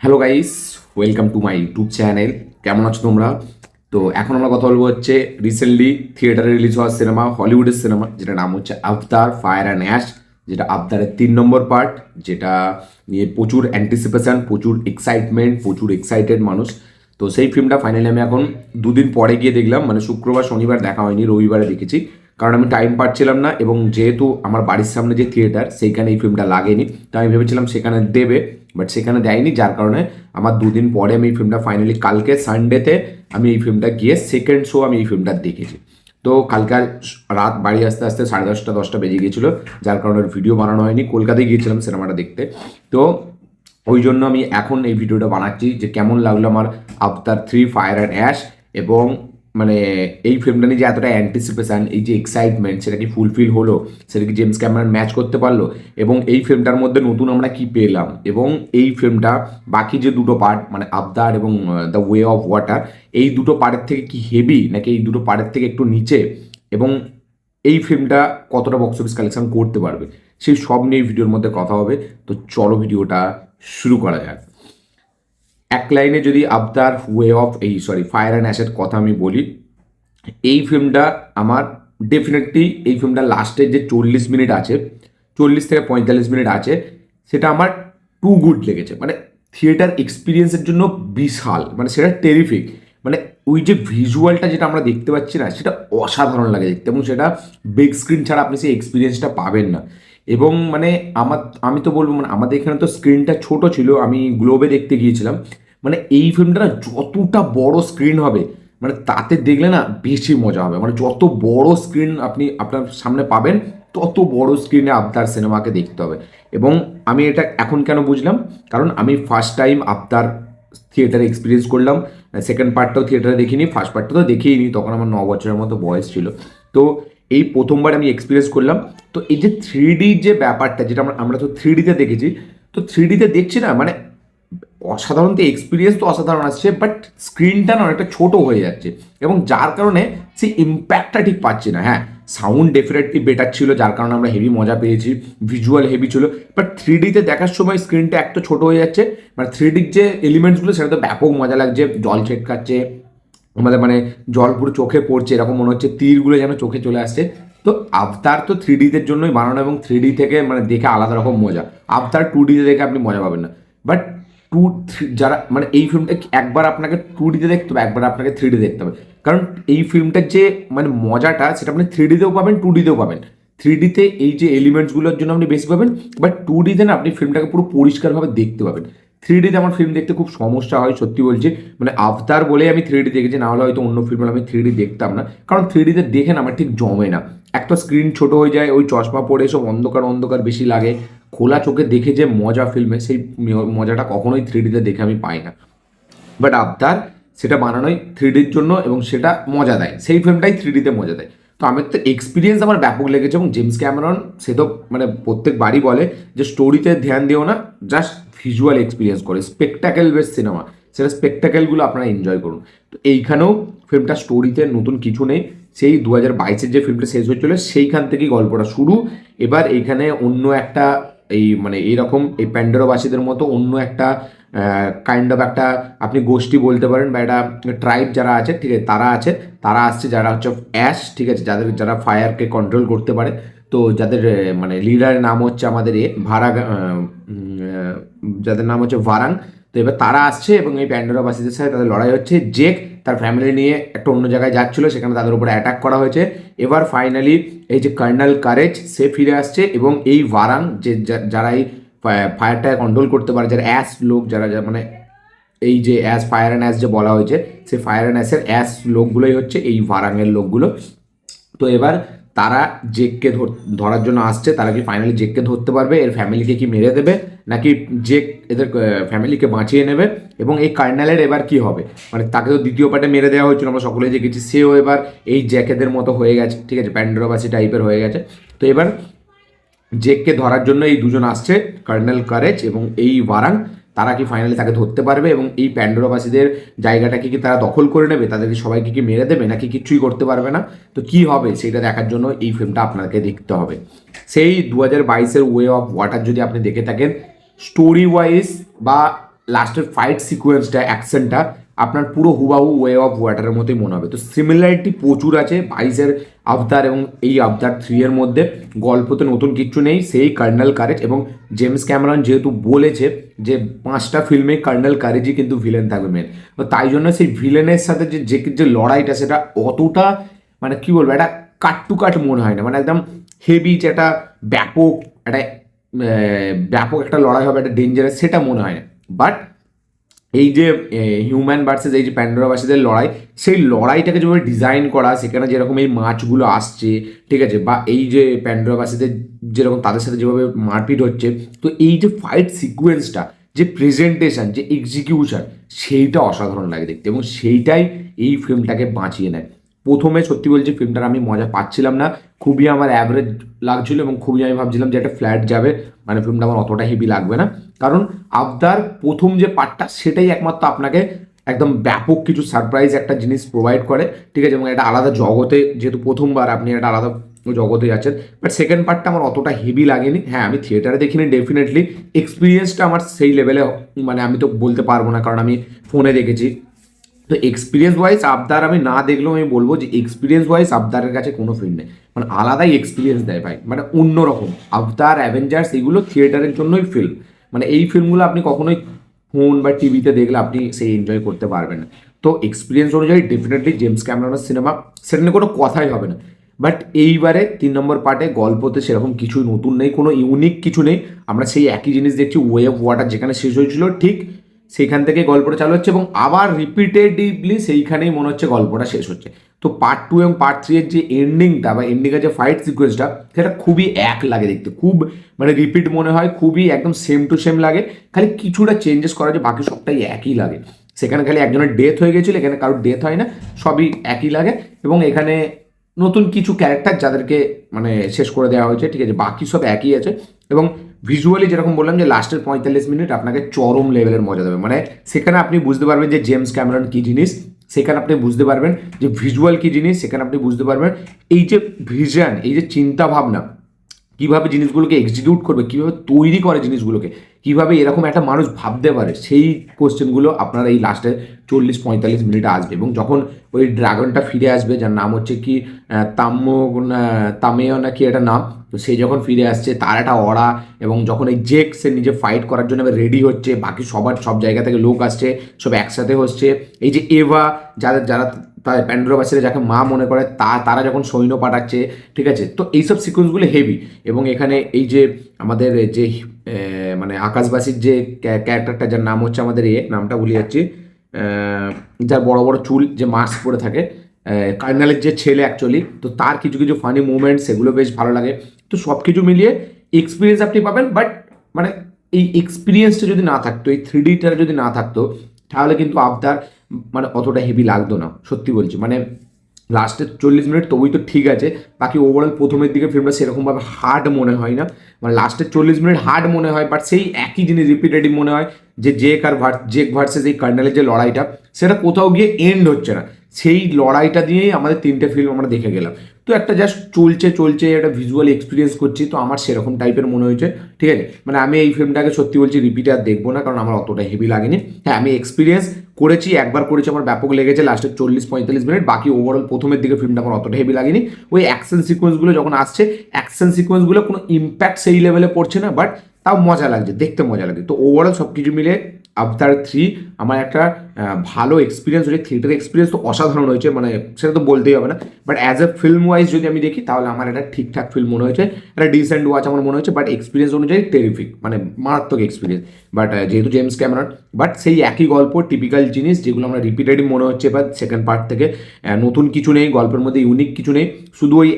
Hello guys, welcome to my YouTube channel. কেমন আছো তোমরা? তো এখন আমরা কথা বলবো হচ্ছে রিসেন্টলি থিয়েটারে রিলিজ হওয়া সিনেমা, হলিউডের সিনেমা, যেটা নাম হচ্ছে আভতার ফায়ার অ্যান্ড অ্যাশ। যেটা আভতারের 3 নম্বর পার্ট, যেটা নিয়ে প্রচুর অ্যান্টিসিপেশন, প্রচুর এক্সাইটমেন্ট, প্রচুর এক্সাইটেড মানুষ। তো সেই ফিল্মটা ফাইনালি আমি এখন দুদিন পরে গিয়ে দেখলাম, মানে শুক্রবার শনিবার দেখা হয়নি, রবিবারে দেখেছি। কারণ আমি টাইম পাচ্ছিলাম না, এবং যেহেতু আমার বাড়ির সামনে যে থিয়েটার সেইখানে এই ফিল্মটা লাগেনি, তো আমি ভেবেছিলাম সেখানে দেবে, বাট সেখানে দেয়নি। যার কারণে আমার দুদিন পরে আমি এই ফিল্মটা ফাইনালি কালকে সানডেতে আমি এই ফিল্মটা গিয়ে সেকেন্ড শো আমি এই ফিল্মটা দেখেছি। তো কালকে রাত বাড়ি আসতে আসতে 10:30 বেজে গিয়েছিলো, যার কারণে ভিডিও বানানো হয়নি। কলকাতায় গিয়েছিলাম সিনেমাটা দেখতে। তো ওই জন্য আমি এখন এই ভিডিওটা বানাচ্ছি যে কেমন লাগলো আমার আভতার 3 ফায়ার অ্যান্ড অ্যাশ। এবং মানে এই ফিল্মটা নিয়ে যে এতটা অ্যান্টিসিপেশান, এই যে এক্সাইটমেন্ট, সেটা কি ফুলফিল হলো, সেটা কি জেমস ক্যামেরন ম্যাচ করতে পারলো, এবং এই ফিল্মটার মধ্যে নতুন আমরা কি পেলাম, এবং এই ফিল্মটা বাকি যে দুটো পার্ট মানে আভতার এবং দ্য ওয়ে অফ ওয়াটার, এই দুটো পার্টের থেকে কি হেভি, নাকি এই দুটো পার্টের থেকে একটু নিচে, এবং এই ফিল্মটা কতটা বক্স অফিস কালেকশন করতে পারবে, সেই সব নিয়ে এই ভিডিওর মধ্যে কথা হবে। তো চলো ভিডিওটা শুরু করা যাক। এক লাইনে যদি আভতার ওয়ে অফ ফায়ার অ্যান্ড অ্যাশের কথা আমি বলি, এই ফিল্মটা আমার ডেফিনেটলি, এই ফিল্মটা লাস্টের যে 40 মিনিট আছে, 40 থেকে 45 মিনিট আছে, সেটা আমার টু গুড লেগেছে। মানে থিয়েটার এক্সপিরিয়েন্সের জন্য বিশাল, মানে সেটা টেরিফিক। মানে ওই যে ভিজুয়ালটা যেটা আমরা দেখতে পাচ্ছি না, সেটা অসাধারণ লাগে দেখতে, এবং সেটা বিগ স্ক্রিন ছাড়া আপনি সেই এক্সপিরিয়েন্সটা পাবেন না। এবং মানে আমি তো বলবো, মানে আমাদের এখানে তো স্ক্রিনটা ছোট ছিল, আমি গ্লোবে দেখতে গিয়েছিলাম। মানে এই ফিল্মটা না যতটা বড় স্ক্রিন হবে, মানে তাতে দেখলে না বেশি মজা হবে। মানে যত বড় স্ক্রিন আপনি আপনার সামনে পাবেন, তত বড় স্ক্রিনে আভতার সিনেমাকে দেখতে হবে। এবং আমি এটা এখন কেন বুঝলাম, কারণ আমি ফার্স্ট টাইম আভতার থিয়েটারে এক্সপিরিয়েন্স করলাম। সেকেন্ড পার্টটাও থিয়েটারে দেখিনি, ফার্স্ট পার্টটা তো দেখেইনি, তখন আমার 9 বছরের মতো বয়স ছিল। তো এই প্রথমবার আমি এক্সপিরিয়েন্স করলাম। তো এই যে 3D যে ব্যাপারটা, যেটা আমরা তো 3Dতে দেখেছি, তো 3Dতে দেখছি না, মানে অসাধারণ তো এক্সপিরিয়েন্স তো অসাধারণ আসছে, বাট স্ক্রিনটা না অনেকটা ছোট হয়ে যাচ্ছে, এবং যার কারণে সেই ইম্প্যাক্টটা ঠিক পাচ্ছি না। হ্যাঁ, সাউন্ড ডেফিনেটলি বেটার ছিল, যার কারণে আমরা হেভি মজা পেয়েছি, ভিজুয়াল হেভি ছিল, বাট 3Dতে দেখার সময় স্ক্রিনটা একটু ছোট হয়ে যাচ্ছে। মানে 3Dর যে এলিমেন্টসগুলো, সেটা তো ব্যাপক মজা লাগছে, জল ছেটকাচ্ছে আমাদের, মানে জল পুরো চোখে পড়ছে, এরকম মনে হচ্ছে তীরগুলো যেন চোখে চলে আসছে। তো আভতার তো 3Dতে জন্যই বানানো, এবং 3D থেকে মানে দেখে আলাদা রকম মজা। আভতার 2Dতে দেখে আপনি মজা পাবেন না। বাট যারা মানে এই ফিল্মটা একবার আপনাকে 2Dতে দেখতে হবে, একবার আপনাকে 3D দেখতে হবে। কারণ এই ফিল্মটার যে মানে মজাটা, সেটা আপনি 3Dতেও পাবেন, 2Dতেও পাবেন। 3Dতে এই যে এলিমেন্টসগুলোর জন্য আপনি বেশি পাবেন, বাট 2Dতে না আপনি ফিল্মটাকে পুরো পরিষ্কারভাবে দেখতে পাবেন। 3Dতে আমার ফিল্ম দেখতে খুব সমস্যা হয়, সত্যি বলছি। মানে আভতার বলে আমি 3D দেখেছি, না হলে হয়তো অন্য ফিল্ম আমি 3D দেখতাম না। কারণ 3Dতে দেখে না আমার ঠিক জমে না। একটা স্ক্রিন ছোট হয়ে যায়, ওই চশমা পরে সব অন্ধকার অন্ধকার বেশি লাগে। খোলা চোখে দেখে যে মজা ফিল্মে, সেই মজাটা কখনোই 3Dতে দেখে আমি পাই না। বাট আবতার সেটা বানানোই 3Dর জন্য, এবং সেটা মজা দেয়, সেই ফিল্মটাই 3Dতে মজা দেয়। তো আমার তো এক্সপিরিয়েন্স আমার ব্যাপক লেগেছে। এবং জেমস ক্যামেরন সে তো মানে প্রত্যেকবারই বলে যে স্টোরিতে ধ্যান দিও না, জাস্ট ভিজুয়াল এক্সপিরিয়েন্স করে, স্পেকটাকেল বেস সিনেমা, সেটা স্পেকটাকেলগুলো আপনারা এনজয় করুন। তো এইখানেও ফিল্মটা স্টোরিতে নতুন কিছু নেই, সেই 2022-এর যে ফিল্মটা শেষ হয়েছিল সেইখান থেকেই গল্পটা শুরু। এবার এইখানে অন্য একটা, এই মানে এইরকম এই প্যান্ডারোবাসীদের মতো অন্য একটা কাইন্ড অফ একটা আপনি গোষ্ঠী বলতে পারেন, বা একটা ট্রাইব যারা আছে, ঠিক আছে, তারা আছে, তারা আসছে, যারা হচ্ছে অ্যাশ, ঠিক আছে, যারা ফায়ারকে কন্ট্রোল করতে পারে। তো যাদের মানে লিডারের নাম হচ্ছে আমাদের যাদের নাম হচ্ছে ভারাং। তো এবার তারা আসছে, এবং এই প্যান্ডোরাবাসীদের সাথে তাদের লড়াই হচ্ছে। জেক তার ফ্যামিলি নিয়ে একটা অন্য জায়গায় যাচ্ছিল, সেখানে তাদের উপরে অ্যাটাক করা হয়েছে। এবার ফাইনালি এই যে কর্নাল কারেজ, সে ফিরে আসছে, এবং এই ভারাং যে যারা এই ফায়ারটাকে কন্ট্রোল করতে পারে, যারা অ্যাস লোক, যারা মানে এই যে অ্যাস ফায়ার অ্যান্ড অ্যাস যে বলা হয়েছে, সেই ফায়ার অ্যান্ড অ্যাসের অ্যাস লোকগুলোই হচ্ছে এই ভারাঙের লোকগুলো। তো এবার তারা জেককে ধরার জন্য আসছে। তারা কি ফাইনালি জেককে ধরতে পারবে, এর ফ্যামিলিকে কি মেরে দেবে, নাকি জেক এদের ফ্যামিলিকে বাঁচিয়ে নেবে? এবং এই কার্নালের এবার কি হবে, মানে তাকে তো দ্বিতীয় পার্টে মেরে দেওয়া হয়েছিল, আমরা সকলেই দেখেছি। সেও এবার এই জ্যাকেদের মতো হয়ে গেছে, ঠিক আছে, প্যান্ডোরাবাসী টাইপের হয়ে গেছে। তো এবার জেককে ধরার জন্য এই দুজন আসছে, কর্নেল কারেজ এবং এই ওয়ারাং। তারা কি ফাইনালি তাকে ধরতে পারবে, এবং এই প্যান্ডোরাবাসীদের জায়গাটাকে কি তারা দখল করে নেবে, তাদেরকে সবাইকে কি মেরে দেবে, নাকি কিচ্ছুই করতে পারবে না? তো কি হবে সেটা দেখার জন্য এই ফিল্মটা আপনাকে দেখতে হবে। সেই 2022-এর ওয়ে অফ ওয়াটার যদি আপনি দেখে থাকেন, স্টোরি ওয়াইজ বা লাস্টের ফাইট সিকোয়েন্সটা, অ্যাকশনটা আপনার পুরো হুবাহু ওয়ে অফ ওয়াটারের মতোই মনে হবে। তো সিমিলারিটি প্রচুর আছে বাইশের আবতার এবং এই আবতার 3 এর মধ্যে। গল্পতে নতুন কিচ্ছু নেই, সেই কার্নেল কারেজ, এবং জেমস ক্যামেরন যেহেতু বলেছে যে 5টা ফিল্মে কার্নেল কারেজই কিন্তু ভিলেন থাকবে মেন, তো তাই জন্য সেই ভিলেনের সাথে যে লড়াইটা সেটা অতটা মানে কি বলবো, একটা কাট টু কাট মনে হয় না, মানে একদম হেভি যে একটা ব্যাপক একটা ব্যাপক একটা লড়াই হবে, একটা ডেঞ্জারাস, সেটা মনে হয় না। বাট এই যে হিউম্যান ভার্সেস এই যে প্যান্ডোরাবাসীদের লড়াই, সেই লড়াইটাকে যেভাবে ডিজাইন করা, সেখানে যেরকম এই মাছগুলো আসছে, ঠিক আছে, বা এই যে প্যান্ডোরাবাসীদের যেরকম তাদের সাথে যেভাবে মারপিট হচ্ছে, তো এই যে ফাইট সিকুয়েন্সটা, যে প্রেজেন্টেশন, যে এক্সিকিউশন, সেইটা অসাধারণ লাগে দেখতে, এবং সেইটাই এই ফিল্মটাকে বাঁচিয়ে নেয়। প্রথমে সত্যি বলছি ফিল্মটার আমি মজা পাচ্ছিলাম না, খুবই আমার অ্যাভারেজ লাগছিল, এবং খুবই আমি ভাবছিলাম যে একটা ফ্ল্যাট যাবে, মানে ফিল্মটা আমার অতটা হেভি লাগবে না। কারণ আবদার প্রথম যে পার্টটা সেটাই একমাত্র আপনাকে একদম ব্যাপক কিছু সারপ্রাইজ একটা জিনিস প্রোভাইড করে, ঠিক আছে, এবং একটা আলাদা জগতে, যেহেতু প্রথমবার আপনি একটা আলাদা জগতে যাচ্ছেন। বাট সেকেন্ড পার্টটা আমার অতটা হেভি লাগেনি। হ্যাঁ, আমি থিয়েটারে দেখিনি ডেফিনেটলি, এক্সপিরিয়েন্সটা আমার সেই লেভেলে, মানে আমি তো বলতে পারবো না কারণ আমি ফোনে দেখেছি। তো এক্সপিরিয়েন্স ওয়াইজ আবদার আমি না দেখলেও আমি বলবো যে এক্সপিরিয়েন্স ওয়াইজ আবদারের কাছে কোনো ফিল্ম নেই, মানে আলাদাই এক্সপিরিয়েন্স দেয় ভাই, মানে অন্যরকম। আবদার, অ্যাভেঞ্জার্স, এগুলো থিয়েটারের জন্যই ফিল্ম, মানে এই ফিল্মগুলো আপনি কখনোই ফোন বা টিভিতে দেখলে আপনি সেই এনজয় করতে পারবেন না। তো এক্সপিরিয়েন্স অনুযায়ী ডেফিনেটলি জেমস ক্যামেরনের সিনেমা, সেটা নিয়ে কোনো কথাই হবে না। বাট এইবারে 3 নম্বর পার্টে গল্পতে সেরকম কিছুই নতুন নেই, কোনো ইউনিক কিছু নেই। আমরা সেই একই জিনিস দেখছি, ওয়ে অফ ওয়াটার যেখানে শেষ হয়েছিল ঠিক সেইখান থেকে গল্পটা চালু হচ্ছে, এবং আবার রিপিটেটিভলি সেইখানেই মনে হচ্ছে গল্পটা শেষ হচ্ছে। তো পার্ট 2 এবং পার্ট 3 এর যে এন্ডিংটা বা এন্ডিংয়ের যে ফাইট সিকোয়েন্সটা, সেটা খুবই এক লাগে দেখতে, খুব মানে রিপিট মনে হয়, খুবই একদম সেম টু সেম লাগে, খালি কিছুটা চেঞ্জেস করা, যে বাকি সবটাই একই লাগে। সেখানে খালি একজনের ডেথ হয়ে গেছিলো, এখানে কারোর ডেথ হয় না, সবই একই লাগে। এবং এখানে নতুন কিছু ক্যারেক্টার যাদেরকে মানে শেষ করে দেওয়া হয়েছে, ঠিক আছে, বাকি সব একই আছে। এবং ভিজুয়ালি যেরকম বললাম যে লাস্টের 45 মিনিট আপনাকে চরম লেভেলের মজা দেবে, মানে সেখানে আপনি বুঝতে পারবেন যে জেমস ক্যামেরন কী জিনিস, সেখানে আপনি বুঝতে পারবেন যে ভিজুয়াল কী জিনিস, সেখানে আপনি বুঝতে পারবেন এই যে ভিশন, এই যে চিন্তা ভাবনা, কীভাবে জিনিসগুলোকে এক্সিকিউট করবে, কীভাবে তৈরি করে জিনিসগুলোকে, কীভাবে এরকম একটা মানুষ ভাবতে পারে, সেই কোশ্চেনগুলো আপনার এই লাস্টে 40-45 মিনিটে আসবে। এবং যখন ওই ড্রাগনটা ফিরে আসবে, যার নাম হচ্ছে কি তামেয় না কি একটা নাম, তো সে যখন ফিরে আসছে তার একটা অরা, এবং যখন এই জেক সে নিজে ফাইট করার জন্য রেডি হচ্ছে, বাকি সব জায়গা থেকে লোক আসছে, সব একসাথে হচ্ছে, এই যে এভা, যারা তার প্যান্ডোরাবাসীরা যাকে মা মনে করে, তারা যখন সৈন্য পাঠাচ্ছে, ঠিক আছে, তো এইসব সিকোয়েন্সগুলো হেভি। এবং এখানে এই যে আমাদের যে মানে আকাশবাসীর যে ক্যারেক্টারটা, যার নাম হচ্ছে আমাদের নামটা ভুলে যাচ্ছি, যার বড় বড় চুল, যে মাস্ক পরে থাকে, কার্নালের যে ছেলে অ্যাকচুয়ালি, তো তার কিছু কিছু ফানি মুভমেন্ট, সেগুলো বেশ ভালো লাগে। তো সব কিছু মিলিয়ে এক্সপিরিয়েন্স আপনি পাবেন। বাট মানে এই এক্সপিরিয়েন্সটা যদি না থাকতো, এই 3Dটা যদি না থাকতো, তাহলে কিন্তু আপনার মানে অতটা হেভি লাগতো না, সত্যি বলছি। মানে লাস্টের 40 মিনিট তবুই তো ঠিক আছে, বাকি ওভারঅল প্রথমের দিকে ফিল্মটা সেরকমভাবে হার্ড মনে হয় না, মানে লাস্টের 40 মিনিট হার্ড মনে হয়, বাট সেই একই জিনিস রিপিটেটিভ মনে হয়, যে জেক ভার্সেস এই কার্নেলের যে লড়াইটা, সেটা কোথাও গিয়ে এন্ড হচ্ছে না, সেই লড়াইটা দিয়েই আমাদের 3টে ফিল্ম আমরা দেখে গেলাম। তো একটা জাস্ট চলছে একটা ভিজুয়াল এক্সপিরিয়েন্স করছি, তো আমার সেরকম টাইপের মনে হয়েছে, ঠিক আছে। মানে আমি এই ফিল্মটাকে সত্যি বলছি রিপিটে আর দেখবো না, কারণ আমার অতটা হেভি লাগেনি। হ্যাঁ, আমি এক্সপিরিয়েন্স করেছি, একবার করেছি, আমার ব্যাপক লেগেছে লাস্টের 40-45 মিনিট, বাকি ওভারঅল প্রথমের দিকে ফিল্মটা আমার অতটা হেভি লাগেনি। ওই অ্যাকশন সিকোয়েন্সগুলো যখন আসছে, অ্যাকশন সিকোয়েন্সগুলো কোনো ইম্প্যাক্ট সেই লেভেলে পড়ছে না, বাট তাও মজা লাগছে, দেখতে মজা লাগে। তো ওভারঅল সব কিছু মিলে আবতার 3 আমার একটা ভালো এক্সপিরিয়েন্স হয়েছে, থিয়েটার এক্সপিরিয়েন্স তো অসাধারণ হয়েছে, মানে সেটা তো বলতেই হবে না। But as a film wise যদি আমি দেখি, তাহলে আমার একটা ঠিকঠাক ফিল্ম মনে হয়েছে, একটা ডিসেন্ট ওয়াচ আমার মনে হয়েছে। বাট এক্সপিরিয়েন্স অনুযায়ী টেরিফিক, মানে মারাত্মক এক্সপিরিয়েন্স। বাট যেহেতু জেমস ক্যামেরন, বাট সেই একই গল্প, টিপিক্যাল জিনিস, যেগুলো আমরা রিপিটেটিভ মনে হচ্ছে, বা সেকেন্ড পার্ট থেকে নতুন কিছু নেই, গল্পের মধ্যে ইউনিক কিছু নেই, শুধু ওই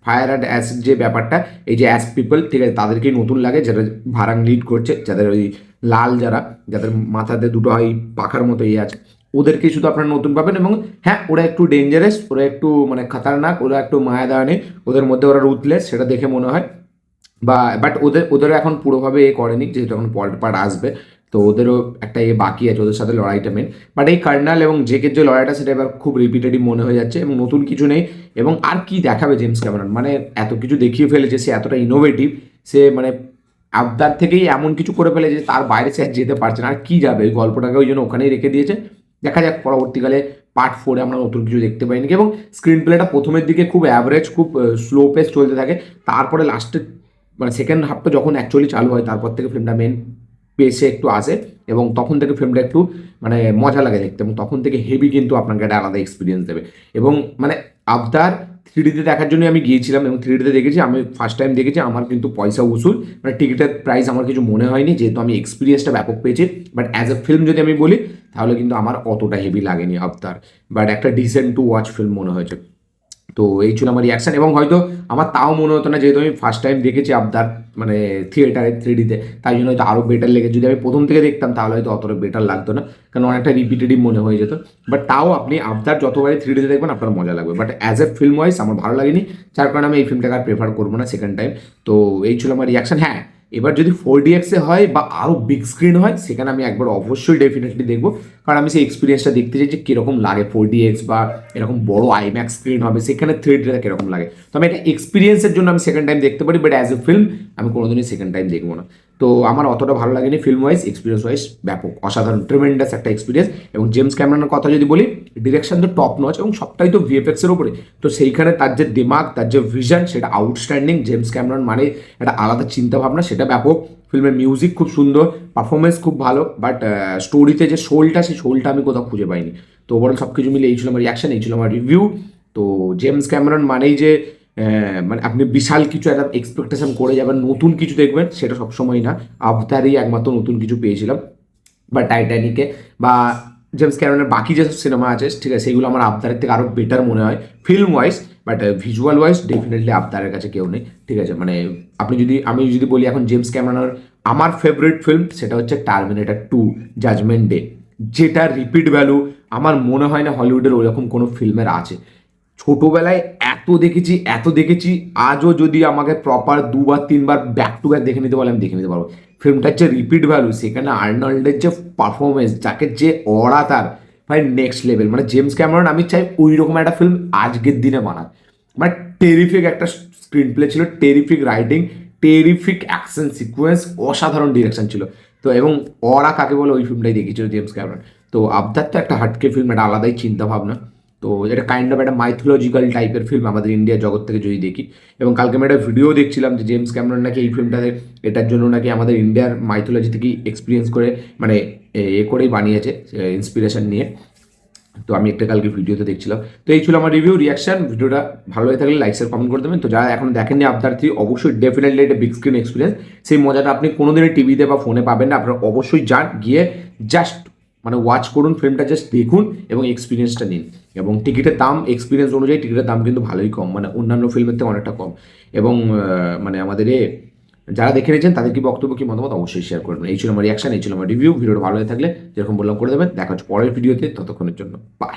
ফায়ার অ্যান্ড অ্যাসিড যে ব্যাপারটা, এই যে অ্যাস পিপল, ঠিক আছে, তাদেরকেই নতুন লাগে, যারা ভারাং লিড করছে, যাদের ওই লাল, যাদের মাথাতে দুটো হয় পাখার মতো আছে, ওদেরকেই শুধু আপনারা নতুন পাবেন। এবং হ্যাঁ, ওরা একটু ডেঞ্জারাস, ওরা একটু মানে খতরনাক, ওরা একটু মায়াদায়নী, ওদের মধ্যে ওরা রুথলেস, সেটা দেখে মনে হয়। বাট ওদেরও এখন পুরোভাবে করেনি, যেহেতু এখন পরের পার্ট আসবে, তো ওদেরও একটা বাকি আছে, ওদের সাথে লড়াইটা মেন। বাট এই কার্নাল এবং জেকের যে লড়াইটা, সেটা এবার খুব রিপিটেটিভ মনে হয়ে যাচ্ছে, এবং নতুন কিছু নেই। এবং আর কি দেখাবে জেমস ক্যামেরন, মানে এত কিছু দেখিয়ে ফেলেছে, সে এতটা ইনোভেটিভ, সে মানে আবদার থেকেই এমন কিছু করে ফেলে যে তার বাইরে সে আর যেতে পারছে না, আর কি যাবে, ওই গল্পটাকে ওই জন্য ওখানেই রেখে দিয়েছে। দেখা যাক পরবর্তীকালে পার্ট 4-এ আমরা নতুন কিছু দেখতে পাই নাকি। এবং স্ক্রিন প্লেটা প্রথমের দিকে খুব অ্যাভারেজ, খুব স্লো পেস চলতে থাকে, তারপরে লাস্টে মানে সেকেন্ড হাফটা যখন অ্যাকচুয়ালি চালু হয় তারপর থেকে ফিল্মটা মেন পেসে একটু আসে, এবং তখন থেকে ফিল্মটা একটু মানে মজা লাগে দেখতে, এবং তখন থেকে হেভি কিন্তু আপনাকে একটা আলাদা এক্সপিরিয়েন্স দেবে। এবং মানে আবতার 3D-তে দেখার জন্য আমি গিয়েছিলাম, এবং 3D-তে দেখেছি, আমি ফার্স্ট টাইম দেখেছি, আমার কিন্তু পয়সা উসুল, মানে টিকিটের প্রাইস আমার কিছু মনে হয়নি, যেহেতু আমি এক্সপিরিয়েন্সটা ব্যাপক পেয়েছি। বাট অ্যাজ এ ফিল্ম যদি আমি বলি তাহলে কিন্তু আমার অতটা হেভি লাগেনি আবতার, বাট একটা ডিসেন্ট টু ওয়াচ ফিল্ম মনে হয়েছে। তো এই ছিল আমার রিয়াকশান। এবং হয়তো আমার তাও মনে হতো না, যেহেতু আমি ফার্স্ট টাইম দেখেছি আবদার মানে থিয়েটারে 3D-তে, তাই জন্য হয়তো আরও বেটার লেগে, যদি আমি প্রথম থেকে দেখতাম তাহলে হয়তো অতটা বেটার লাগতো না, কারণ অনেকটা রিপিটেটিভ মনে হয়ে যেত। বাট তাও আপনি আবদার যতবারই 3D-তে দেখবেন আপনার মজা লাগবে, but as a film wise আমার ভালো লাগেনি, যার কারণে আমি এই ফিল্মটাকে আর প্রেফার করবো না সেকেন্ড টাইম। তো এই ছিল আমার রিয়াকশান। হ্যাঁ, এবার যদি 4DX-এ হয় বা আরও বিগ স্ক্রিন হয়, সেখানে আমি একবার অবশ্যই ডেফিনেটলি দেখবো, কারণ আমি সেই এক্সপিরিয়েন্সটা দেখতে চাই যে কীরকম লাগে 4DX বা এরকম বড় আইম্যাক্স স্ক্রিন হবে সেখানে 3Dটা কীরকম লাগে। তো আমি একটা এক্সপিরিয়েন্সের জন্য আমি সেকেন্ড টাইম দেখতে পারি, বাট অ্যাজ এ ফিল্ম আমি কোনোদিনই সেকেন্ড টাইম দেখবো না। তো আমার অতটা ভালো লাগেনি ফিল্ম ওয়াইজ, এক্সপিরিয়েন্স ওয়াইজ ব্যাপক অসাধারণ ট্রিমেন্ডাস একটা এক্সপিরিয়েন্স। এবং জেমস ক্যামেরনের কথা যদি বলি, ডিরেকশন তো টপ নচ, এবং সবটাই তো ভিএফএক্সের ওপরে, তো সেইখানে তার যে দিমাগ, তার যে ভিশন, সেটা আউটস্ট্যান্ডিং। জেমস ক্যামেরন মানে একটা আলাদা চিন্তাভাবনা, সেটা ব্যাপক। ফিল্মের মিউজিক খুব সুন্দর, পারফরমেন্স খুব ভালো, বাট স্টোরিতে যে সোলটা, সেই সোলটা আমি কোথাও খুঁজে পাইনি। তো ওভারঅল সব কিছু মিলে এই ছিল আমার রিয়াকশন, এই ছিল আমার রিভিউ। তো জেমস ক্যামেরন মানেই যে মানে আপনি বিশাল কিছু একটা এক্সপেকটেশন করে যাবেন, নতুন কিছু দেখবেন, সেটা সবসময় না। আবতারই একমাত্র নতুন কিছু পেয়েছিলাম, বা টাইটানিকে বা জেমস ক্যামেরনের বাকি যেসব সিনেমা আছে, ঠিক আছে, সেগুলো আমার আবতারের থেকে আরও বেটার মনে হয় film wise, but visual wise definitely আবতারের কাছে কেউ নেই, ঠিক আছে। মানে আমি যদি বলি এখন জেমস ক্যামেরনের আমার ফেভারিট ফিল্ম, সেটা হচ্ছে টার্মিনেটর 2 জাজমেন্ট ডে, যেটা রিপিট ভ্যালু আমার মনে হয় না হলিউডের ওরকম কোনো ফিল্মের আছে। ছোটোবেলায় এত দেখেছি, আজও যদি আমাকে প্রপার 2 বা 3 বার ব্যাক টু ব্যাক দেখে নিতে বলে আমি দেখে নিতে পারবো। ফিল্মটার যে রিপিট ভ্যালু, সেখানে আর্নল্ডের যে পারফরমেন্স, যাকে যে অড়া তার ভাই নেক্সট লেভেল। মানে জেমস ক্যামেরন আমি চাই ওই রকম একটা ফিল্ম আজকের দিনে বানাক। মানে টেরিফিক একটা স্ক্রিন প্লে ছিল, terrific writing, terrific action sequence, অসাধারণ ডিরেকশন ছিল। তো এবং অড়া কাকে বলে ওই ফিল্মটাই দেখিয়েছিল জেমস ক্যামেরন। তো আবদার তো একটা হাটকে ফিল্ম, একটা আলাদাই চিন্তা ভাবনা। তো এটা কাইন্ড অফ একটা মাইথোলজিক্যাল টাইপের ফিল্ম আমাদের ইন্ডিয়ার জগৎ থেকে যদি দেখি। এবং কালকে আমি একটা ভিডিও দেখছিলাম যে জেমস ক্যামেরন নাকি এই ফিল্মটাতে এটার জন্য নাকি আমাদের ইন্ডিয়ার মাইথোলজি থেকেই এক্সপিরিয়েন্স করে, মানে করেই বানিয়েছে, ইন্সপিরেশন নিয়ে। তো আমি একটা কালকে ভিডিওতে দেখছিলাম। তো এই ছিল আমার রিভিউ রিয়াকশন। ভিডিওটা ভালো হয়ে থাকলে লাইক শেয়ার কমেন্ট করে দেবেন। তো যারা এখন দেখেননি আবতার 3, অবশ্যই ডেফিনেটলি একটা বিগ স্ক্রিন এক্সপিরিয়েন্স, সেই মজাটা আপনি কোনোদিনই টিভিতে বা ফোনে পাবেন না। আপনারা অবশ্যই যান, গিয়ে জাস্ট মানে ওয়াচ করুন ফিল্মটা, জাস্ট দেখুন এবং এক্সপিরিয়েন্সটা নিন। এবং টিকিটের দাম এক্সপিরিয়েন্স অনুযায়ী টিকিটের দাম কিন্তু ভালোই কম, মানে অন্যান্য ফিল্মের থেকে অনেকটা কম। এবং মানে আমাদের যারা দেখে নিয়েছেন তাদের কি বক্তব্য, কি মতামত অবশ্যই শেয়ার করবেন। এই ছিল আমার রিয়াকশন, এই ছিল আমার রিভিউ। ভিডিওটা ভালো হয়ে থাকলে যেরকম বললাম করে দেবেন। দেখা হচ্ছে পরের ভিডিওতে, ততক্ষণের জন্য বাই।